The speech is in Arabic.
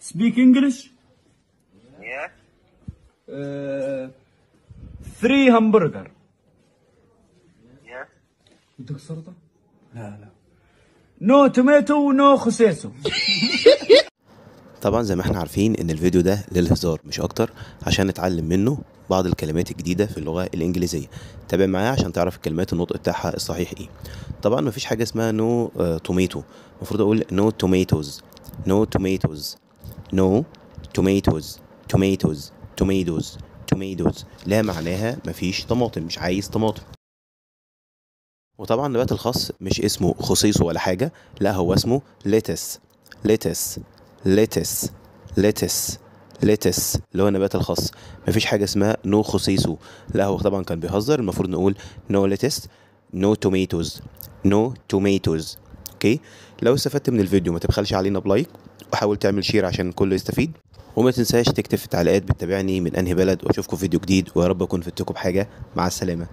speak English. Yes. 3 همبرجر. Yes. بدك سلطة؟ لا. نو توماتو نو خساسو. طبعا زي ما احنا عارفين ان الفيديو ده للهزار مش اكتر، عشان نتعلم منه بعض الكلمات الجديدة في اللغة الانجليزية. تابع معايا عشان تعرف الكلمات النطق بتاعها الصحيح ايه. طبعا مفيش حاجة اسمها نو توميتو، المفروض اقول نو توميتوز، نو توميتوز، نو توميتوز، توميتوز، توميتوز، توميتوز، لها معناها مفيش طماطم، مش عايز طماطم. وطبعا نبات الخس مش اسمه خصيصه ولا حاجة، لا هو اسمه ليتس، ليتس، ليتس، ليتس، ليتس، اللي هو نبات الخس. مفيش حاجة اسمها نو خصيصه، لا هو طبعا كان بيهزر، المفروض نقول نو ليتس، نو توميتوز، نو توميتوز. اوكي، لو استفدت من الفيديو ما تبخلش علينا بلايك، وحاول تعمل شير عشان الكل يستفيد، وما تنساش تكتب في التعليقات بتتابعني من انهي بلد، واشوفكم فيديو جديد، ويا رب اكون فدتكم بحاجة. مع السلامة.